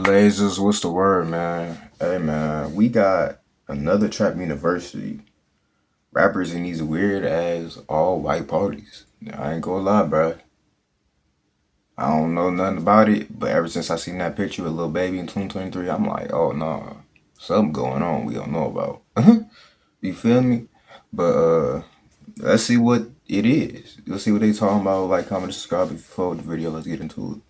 Blazers, what's the word, man? Hey, man, we got another Trap University. Rappers in these weird ass all white parties. I ain't gonna lie, bro. I don't know nothing about it, but ever since I seen that picture with Lil Baby in 2023, I'm like, oh no, something going on we don't know about. You feel me? But let's see what it is. Let's see what they talking about. Like, comment, subscribe before the video. Let's get into it.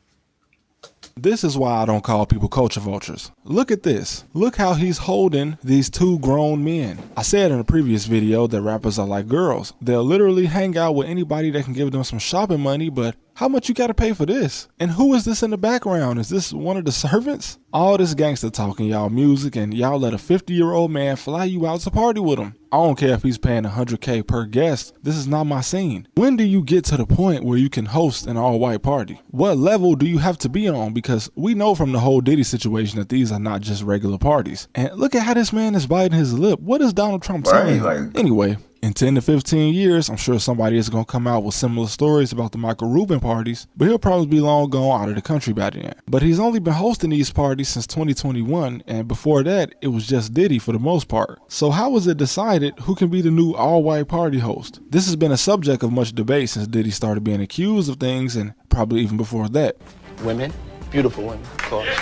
This is why I don't call people culture vultures. Look at this. Look how he's holding these two grown men. I said in a previous video that rappers are like girls. They'll literally hang out with anybody that can give them some shopping money, but how much you gotta pay for this? And who is this in the background? Is this one of the servants? All this gangster talking y'all music and y'all let a 50-year-old man fly you out to party with him. I don't care if he's paying $100K per guest. This is not my scene. When do you get to the point where you can host an all-white party? What level do you have to be on? Because we know from the whole Diddy situation that these are not just regular parties. And look at how this man is biting his lip. What is Donald Trump saying? Anyway, in 10 to 15 years, I'm sure somebody is going to come out with similar stories about the Michael Rubin parties, but he'll probably be long gone out of the country by then. But he's only been hosting these parties since 2021, and before that, it was just Diddy for the most part. So how was it decided who can be the new all-white party host? This has been a subject of much debate since Diddy started being accused of things, and probably even before that. Women, beautiful women, of course.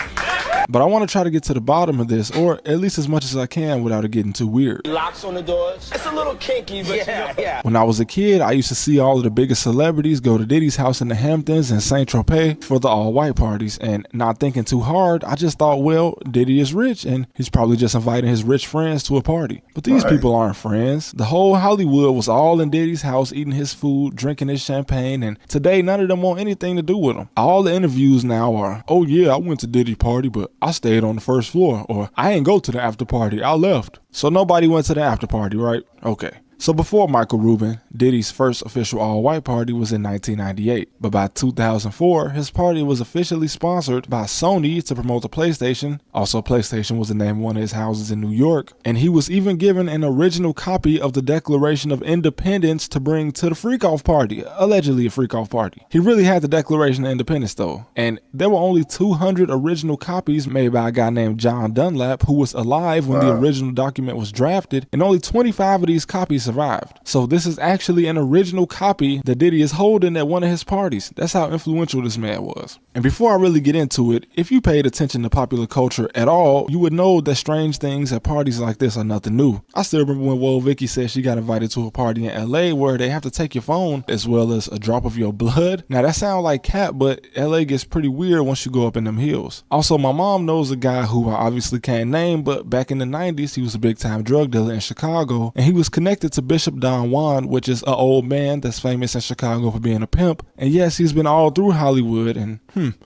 But I want to try to get to the bottom of this, or at least as much as I can without it getting too weird. Locks on the doors. It's a little kinky, but yeah. When I was a kid, I used to see all of the biggest celebrities go to Diddy's house in the Hamptons and Saint Tropez for the all-white parties, and not thinking too hard, I just thought, well, Diddy is rich, and he's probably just inviting his rich friends to a party. But these people aren't friends. The whole Hollywood was all in Diddy's house eating his food, drinking his champagne, and today none of them want anything to do with him. All the interviews now are, oh yeah, I went to Diddy's party, but I stayed on the first floor, or I ain't go to the after party, I left. So nobody went to the after party, right? Okay. So before Michael Rubin, Diddy's first official all-white party was in 1998. But by 2004, his party was officially sponsored by Sony to promote the PlayStation. Also, PlayStation was the name of one of his houses in New York. And he was even given an original copy of the Declaration of Independence to bring to the freak-off party. Allegedly a freak-off party. He really had the Declaration of Independence though. And there were only 200 original copies made by a guy named John Dunlap, who was alive when the original document was drafted. And only 25 of these copies survived. So this is actually an original copy that Diddy is holding at one of his parties. That's how influential this man was. And before I really get into it, if you paid attention to popular culture at all, you would know that strange things at parties like this are nothing new. I still remember when Woah Vicky said she got invited to a party in LA where they have to take your phone as well as a drop of your blood. Now that sounds like cap, but LA gets pretty weird once you go up in them hills. Also, my mom knows a guy who I obviously can't name, but back in the 90s, he was a big time drug dealer in Chicago, and he was connected to Bishop Don Juan, which is an old man that's famous in Chicago for being a pimp. And yes, he's been all through Hollywood, and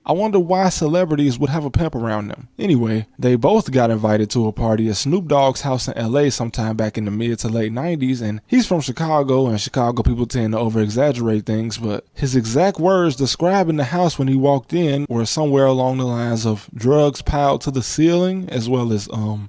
I wonder why celebrities would have a pimp around them. Anyway, they both got invited to a party at Snoop Dogg's house in LA sometime back in the mid to late 90s, and he's from Chicago, and Chicago people tend to over exaggerate things, but his exact words describing the house when he walked in were somewhere along the lines of drugs piled to the ceiling, as well as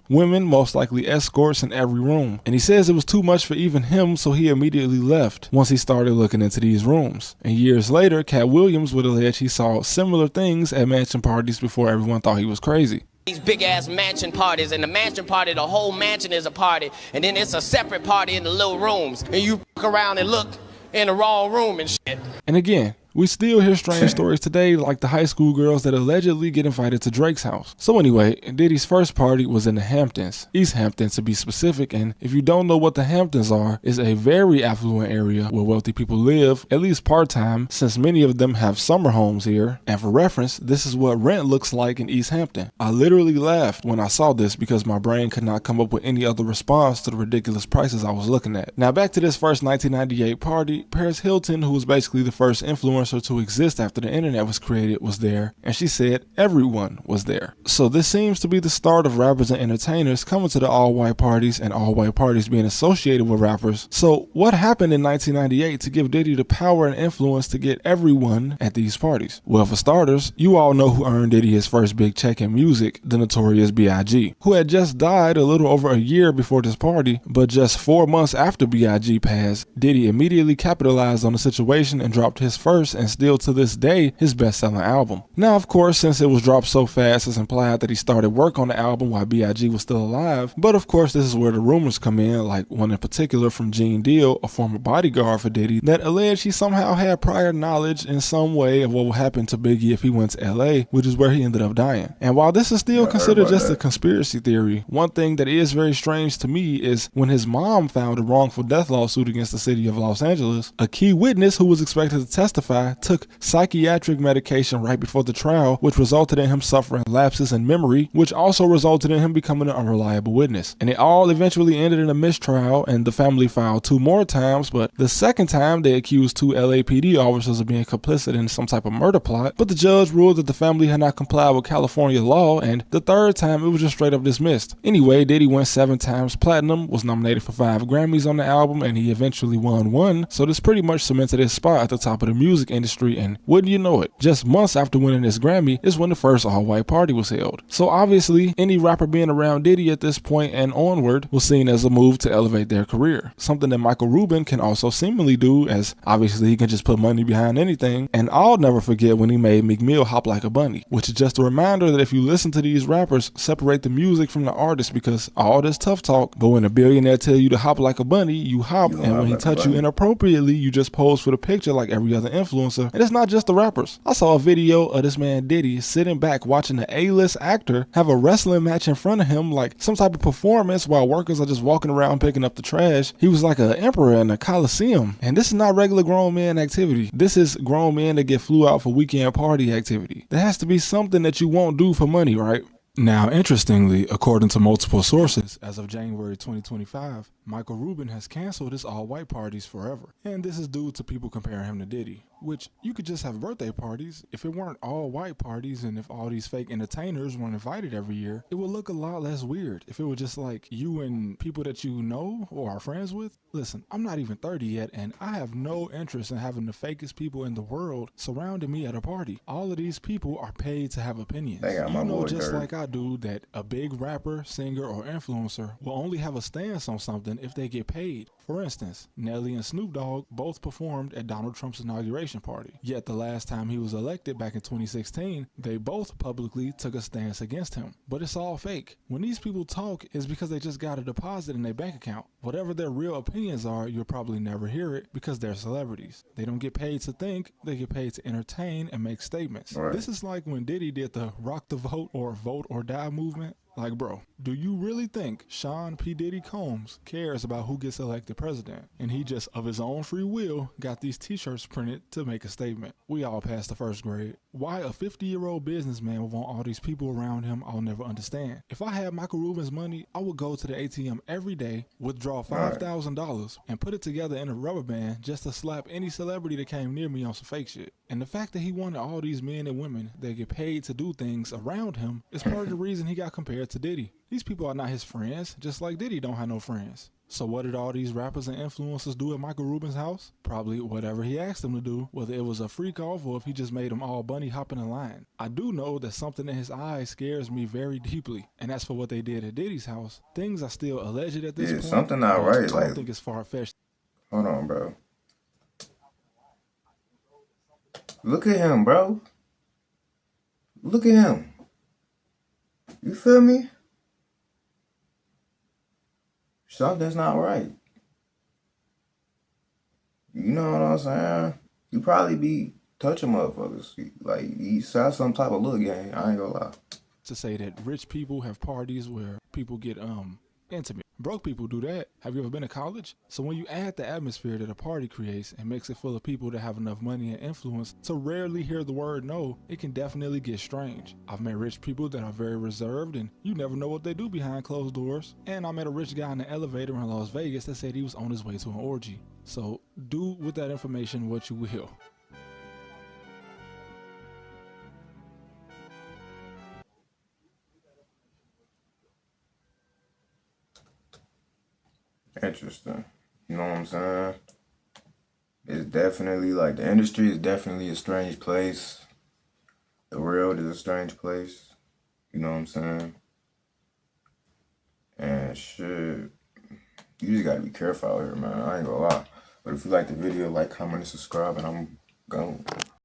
women, most likely escorts, in every room. And he says it was too much for even him, so he immediately left once he started looking into these rooms. And years later, Cat Williams would allege he saw similar things at mansion parties before everyone thought he was crazy. These big ass mansion parties, and the mansion party, the whole mansion is a party, and then it's a separate party in the little rooms, and you fuck around and look in the wrong room and shit. And again, we still hear strange stories today, like the high school girls that allegedly get invited to Drake's house. So anyway, Diddy's first party was in the Hamptons, East Hamptons to be specific, and if you don't know what the Hamptons are, it's a very affluent area where wealthy people live, at least part-time, since many of them have summer homes here. And for reference, this is what rent looks like in East Hampton. I literally laughed when I saw this because my brain could not come up with any other response to the ridiculous prices I was looking at. Now back to this first 1998 party, Paris Hilton, who was basically the first influencer to exist after the internet was created, was there, and she said everyone was there. So this seems to be the start of rappers and entertainers coming to the all-white parties, and all-white parties being associated with rappers. So what happened in 1998 to give Diddy the power and influence to get everyone at these parties? Well, for starters, you all know who earned Diddy his first big check in music, the notorious B.I.G., who had just died a little over a year before this party, but just 4 months after B.I.G. passed, Diddy immediately capitalized on the situation and dropped his first charts and still to this day his best-selling album. Now, of course, since it was dropped so fast, it's implied that he started work on the album while B.I.G. was still alive. But of course, this is where the rumors come in, like one in particular from Gene Deal, a former bodyguard for Diddy, that alleged he somehow had prior knowledge in some way of what would happen to Biggie if he went to LA, which is where he ended up dying. And while this is still considered just a conspiracy theory, one thing that is very strange to me is when his mom filed a wrongful death lawsuit against the city of Los Angeles, a key witness who was expected to testify took psychiatric medication right before the trial, which resulted in him suffering lapses in memory, which also resulted in him becoming an unreliable witness. And it all eventually ended in a mistrial, and the family filed 2 more times, but the second time they accused 2 LAPD officers of being complicit in some type of murder plot, but the judge ruled that the family had not complied with California law, and the third time it was just straight up dismissed. Anyway, Diddy went 7 times platinum, was nominated for 5 Grammys on the album, and he eventually won 1, so this pretty much cemented his spot at the top of the music industry, and wouldn't you know it, just months after winning this Grammy is when the first all-white party was held. So obviously, any rapper being around Diddy at this point and onward was seen as a move to elevate their career, something that Michael Rubin can also seemingly do, as obviously he can just put money behind anything. And I'll never forget when he made Meek Mill hop like a bunny, which is just a reminder that if you listen to these rappers, separate the music from the artist, because all this tough talk, but when a billionaire tell you to hop like a bunny, you hop, and when he touch you inappropriately, you just pose for the picture like every other influencer. And it's not just the rappers. I saw a video of this man Diddy sitting back watching an A-list actor have a wrestling match in front of him, like some type of performance, while workers are just walking around picking up the trash. He was like an emperor in a coliseum, and this is not regular grown man activity. This is grown men that get flew out for weekend party activity. There has to be something that you won't do for money, right? Now, interestingly, according to multiple sources, as of January 2025, Michael Rubin has canceled his all-white parties forever. And this is due to people comparing him to Diddy, which you could just have birthday parties. If it weren't all-white parties and if all these fake entertainers weren't invited every year, it would look a lot less weird. If it was just like you and people that you know or are friends with. Listen, I'm not even 30 yet, and I have no interest in having the fakest people in the world surrounding me at a party. All of these people are paid to have opinions. You know, just like I do, that a big rapper, singer, or influencer will only have a stance on something if they get paid. For instance, Nelly and Snoop Dogg both performed at Donald Trump's inauguration party. Yet the last time he was elected back in 2016, they both publicly took a stance against him. But it's all fake. When these people talk, it's because they just got a deposit in their bank account. Whatever their real opinions are, you'll probably never hear it because they're celebrities. They don't get paid to think, they get paid to entertain and make statements. Right. This is like when Diddy did the Rock the Vote or Vote or Die movement. Like, bro, do you really think Sean P. Diddy Combs cares about who gets elected president? And he just, of his own free will, got these t-shirts printed to make a statement. We all passed the first grade. Why a 50-year-old businessman would want all these people around him, I'll never understand. If I had Michael Rubin's money, I would go to the ATM every day, withdraw $5,000, and put it together in a rubber band just to slap any celebrity that came near me on some fake shit. And the fact that he wanted all these men and women that get paid to do things around him is part of the reason he got compared to Diddy. These people are not his friends, just like Diddy don't have no friends. So what did all these rappers and influencers do at Michael Rubin's house? Probably whatever he asked them to do, whether it was a freak off or if he just made them all bunny hopping in line. I do know that something in his eyes scares me very deeply, and that's for what they did at Diddy's house. Things are still alleged at this point. Something not right. I don't think it's far-fetched. Hold on, bro. Look at him, bro. Look at him. You feel me? Something's not right. You know what I'm saying? You probably be touching motherfuckers. Like, you saw some type of little game. I ain't gonna lie. To say that rich people have parties where people get intimate. Broke people do that. Have you ever been to college? So when you add the atmosphere that a party creates and makes it full of people that have enough money and influence to rarely hear the word no, it can definitely get strange. I've met rich people that are very reserved and you never know what they do behind closed doors. And I met a rich guy in the elevator in Las Vegas that said he was on his way to an orgy. So do with that information what you will. Interesting. You know what I'm saying? It's definitely like the industry is definitely a strange place. The world is a strange place. You know what I'm saying? And shit, you just gotta be careful out here, man. I ain't gonna lie. But if you like the video, like, comment, and subscribe, and I'm Gone.